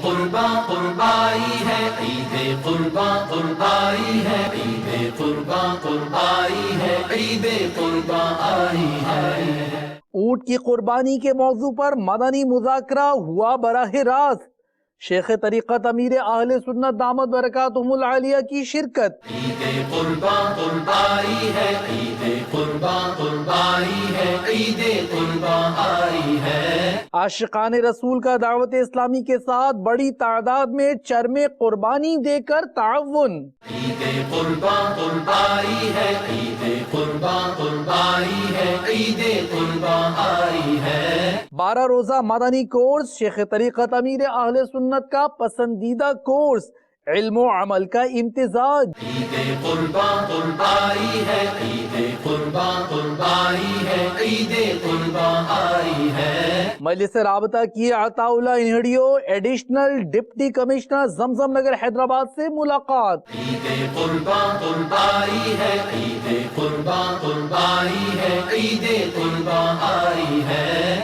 قرباں قربائی ہے، عید قرباں قربائی ہے، عید قرباں قربائی ہے، عید قرباں آئی ہے۔ اونٹ کی قربانی کے موضوع پر مدنی مذاکرہ ہوا براہ راست، شیخ طریقت امیر اہل سنت دامت برکاتہم العالیہ کی شرکت۔ عید قرباں قربائی ہے، عید قرباں قربائی ہے، عید قرباں آئی ہے۔ عاشقان رسول کا دعوت اسلامی کے ساتھ بڑی تعداد میں چرم قربانی دے کر تعاون۔ عید قرباں قربائی ہے، عید قرباں قربائی ہے، عید قرباں آئی ہے۔ 12 روزہ مدنی کورس، شیخ طریقت امیر اہل سنت کا پسندیدہ کورس، علم و عمل کا امتزاج۔ عید قرباں قربائی ہے، عید قرباں قربائی ہے، عید قرباں آئی ہے۔ مجلس رابطہ کی عطا اللہ انہڑیو ایڈیشنل ڈپٹی کمشنر زمزم نگر حیدرآباد سے ملاقات۔ عید قرباں قربائی ہے، عید قرباں قربائی ہے، عید قرباں آئی ہے۔